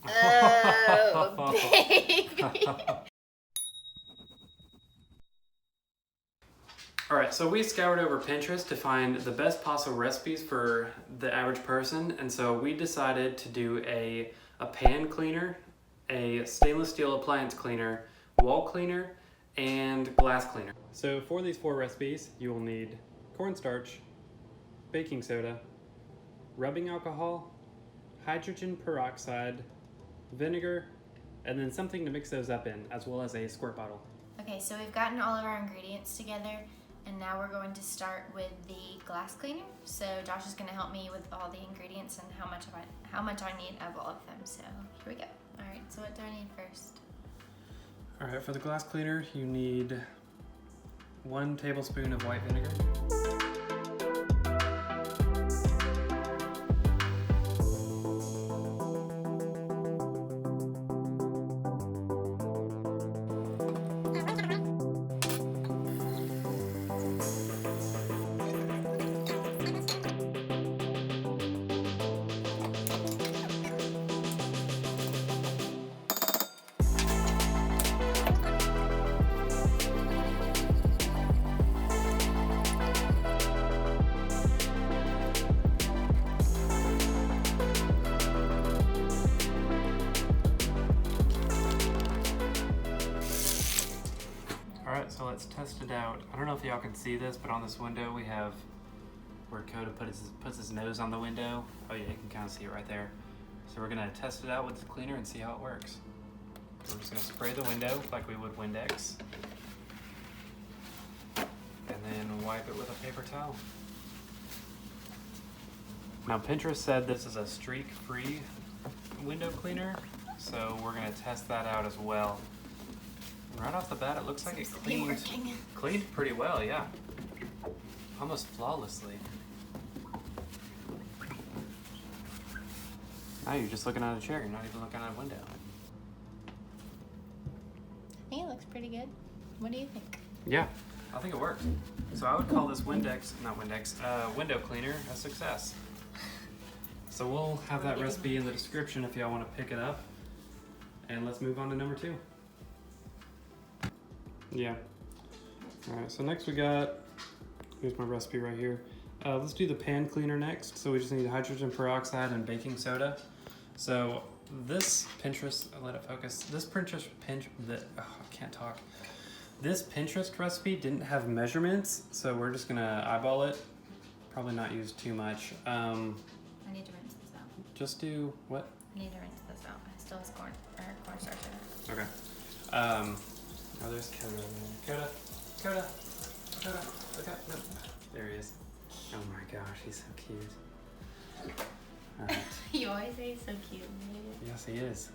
Oh, baby. Alright, so we scoured over Pinterest to find the best possible recipes for the average person, and so we decided to do a pan cleaner, a stainless steel appliance cleaner, wall cleaner, and glass cleaner. So for these 4 recipes, you will need cornstarch, baking soda, rubbing alcohol, hydrogen peroxide, vinegar, and then something to mix those up in, as well as a squirt bottle. Okay, so we've gotten all of our ingredients together, and now we're going to start with the glass cleaner. So Josh is going to help me with all the ingredients and how much I need of all of them. So here we go. All right, so what do I need first? All right, for the glass cleaner, you need 1 tablespoon of white vinegar. Alright, so let's test it out. I don't know if y'all can see this, but on this window we have where Coda puts his nose on the window. Oh yeah, you can kind of see it right there. So we're going to test it out with the cleaner and see how it works. So we're just going to spray the window like we would Windex. And then wipe it with a paper towel. Now Pinterest said this is a streak-free window cleaner, so we're going to test that out as well. Right off the bat, it looks like it cleaned pretty well, yeah. Almost flawlessly. Now you're just looking at a chair, you're not even looking at a window. I think it looks pretty good. What do you think? Yeah, I think it works. So I would call this window cleaner a success. So we'll have that recipe in the description if y'all want to pick it up. And let's move on to number 2. Yeah. Alright, so next we got, here's my recipe right here. Let's do the pan cleaner next. So we just need hydrogen peroxide and baking soda. So this Pinterest, let it focus. This I can't talk. This Pinterest recipe didn't have measurements, so we're just gonna eyeball it. Probably not use too much. I need to rinse this out. Just do what? I need to rinse this out. It still has cornstarch in it. Okay. Oh, there's Coda. Coda, look up. No. There he is. Oh my gosh, he's so cute. All right. You always say he's so cute. Yes, he is.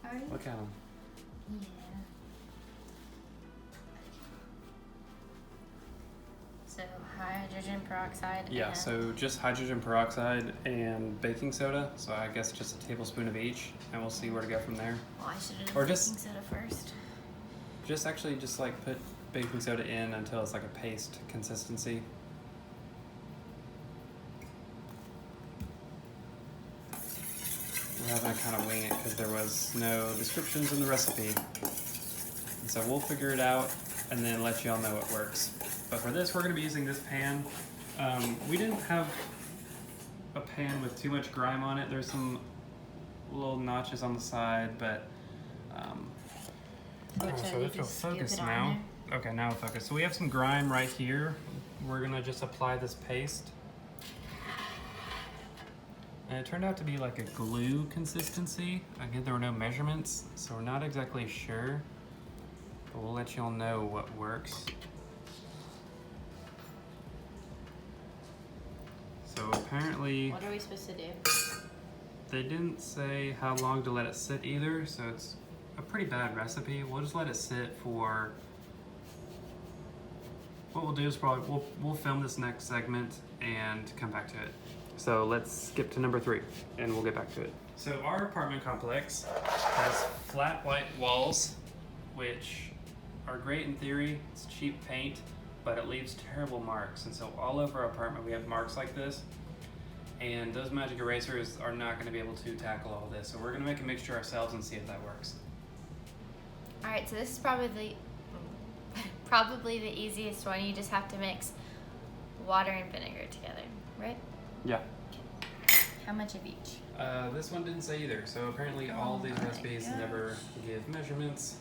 Are you? Look at him. Yeah. So hydrogen peroxide. Yeah, and so just hydrogen peroxide and baking soda. So I guess just a tablespoon of each, and we'll see where to go from there. Well, I should have Or done just- baking soda first. Just like put baking soda in until it's like a paste consistency. We're having to kind of wing it because there was no descriptions in the recipe. And so we'll figure it out and then let y'all know it works. But for this, we're going to be using this pan. We didn't have a pan with too much grime on it. There's some little notches on the side, but so if it'll focus now. Okay, now it'll focus. So we have some grime right here. We're gonna just apply this paste. And it turned out to be like a glue consistency. Again, there were no measurements, so we're not exactly sure. But we'll let y'all know what works. So apparently, What are we supposed to do? they didn't say how long to let it sit either, so it's a pretty bad recipe. We'll just let it sit for, what we'll do is probably, we'll film this next segment and come back to it. So let's skip to number 3 and we'll get back to it. So our apartment complex has flat white walls, which are great in theory. It's cheap paint, but it leaves terrible marks. And so all over our apartment we have marks like this. and those magic erasers are not going to be able to tackle all this. So we're going to make a mixture ourselves and see if that works. All right, so this is probably the easiest one. You just have to mix water and vinegar together, right? Yeah. How much of each? This one didn't say either. So apparently all these recipes never give measurements,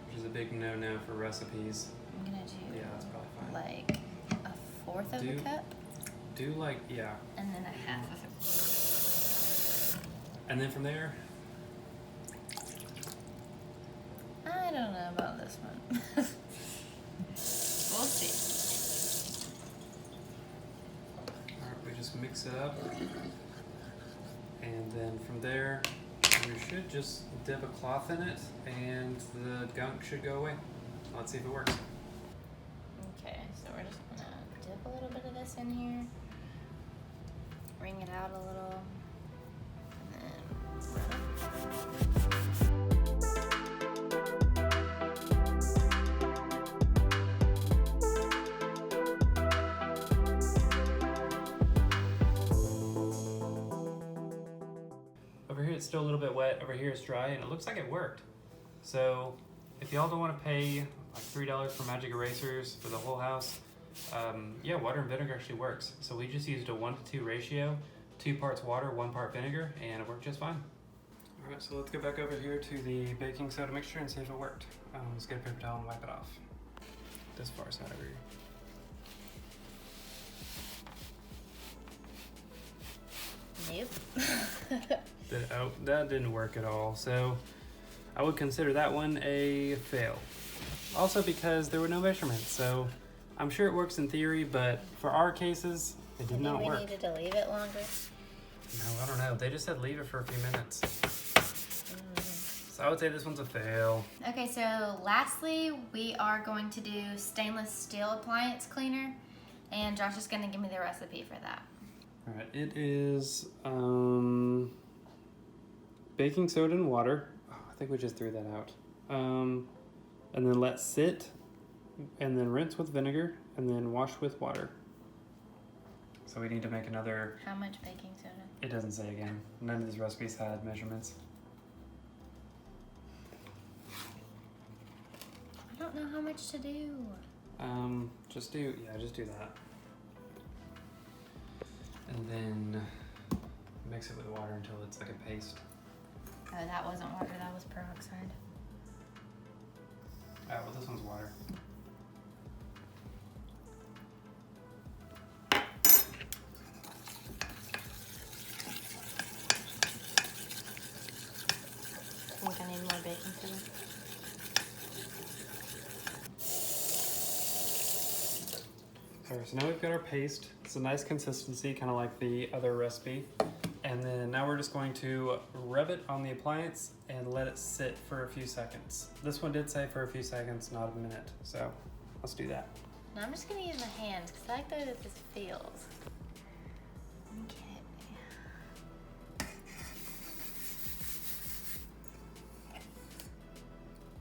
which is a big no-no for recipes. I'm gonna do that's probably fine. like a fourth of a cup. Do like, yeah. And then a half of it. And then from there? I don't know about this one. We'll see. Alright, we just mix it up. And then from there, we should just dip a cloth in it and the gunk should go away. Let's see if it works. Okay, so we're just gonna dip a little bit of this in here. Wring it out a little. And then Over here it's still a little bit wet, over here it's dry, and it looks like it worked. So if y'all don't want to pay like $3 for magic erasers for the whole house, yeah, water and vinegar actually works. So we just used a 1-to-2 ratio, 2 parts water, 1 part vinegar, and it worked just fine. All right, so let's go back over here to the baking soda mixture and see if it worked. Let's get a paper towel and wipe it off. This far side over here. nope. That didn't work at all. So I would consider that one a fail. Also because there were no measurements. So I'm sure it works in theory, but for our cases, it did not work. We needed to leave it longer. No, I don't know. They just said leave it for a few minutes. So I would say this one's a fail. Okay, so lastly, we are going to do stainless steel appliance cleaner, and Josh is going to give me the recipe for that. All right, it is baking soda and water. Oh, I think we just threw that out. And then let sit, and then rinse with vinegar, and then wash with water. So we need to make another... How much baking soda? It doesn't say again. None of these recipes had measurements. I don't know how much to do. Just do that. And then mix it with water until it's like a paste. Oh, that wasn't water, that was peroxide. Oh, well, this one's water. I think I need more baking soda. Alright, so now we've got our paste. It's a nice consistency, kind of like the other recipe. And then now we're just going to rub it on the appliance and let it sit for a few seconds. This one did say for a few seconds, not a minute. So let's do that. Now I'm just gonna use my hands because I like the way that this feels. Okay.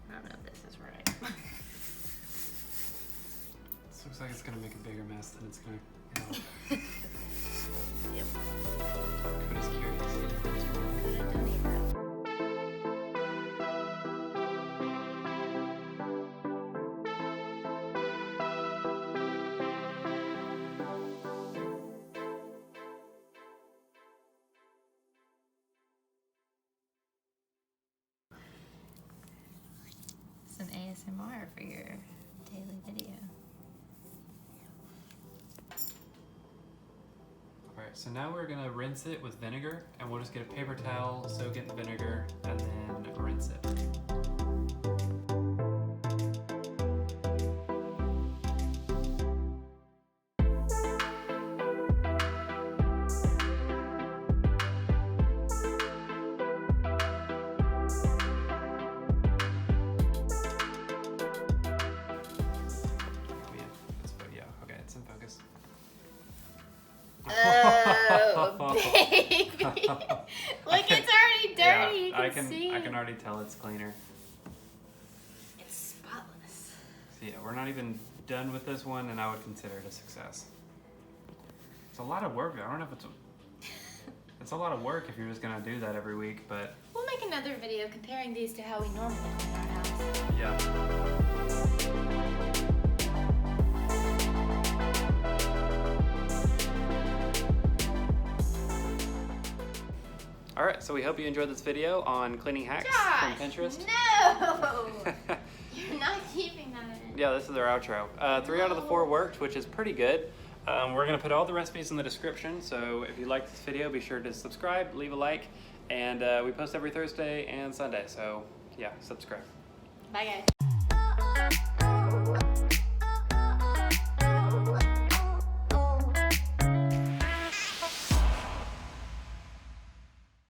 I don't know if this is right. This looks like it's gonna make a bigger mess than it's gonna help. Yep. Coda's curious. Don't eat that. Some ASMR for your daily video. Alright, so now we're gonna rinse it with vinegar, and we'll just get a paper towel, soak it in the vinegar, and then rinse it. Oh, baby. Look, it's already dirty. Yeah, you can see. I can already tell it's cleaner. It's spotless. So yeah, we're not even done with this one, and I would consider it a success. It's a lot of work. I don't know if it's It's a lot of work if you're just gonna do that every week, but We'll make another video comparing these to how we normally clean our house. yeah. All right, so we hope you enjoyed this video on cleaning hacks from Pinterest. No! You're not keeping that in. Yeah, this is our outro. 3 out of the 4 worked, which is pretty good. We're gonna put all the recipes in the description, so if you like this video, be sure to subscribe, leave a like, and we post every Thursday and Sunday, so yeah, subscribe. Bye guys.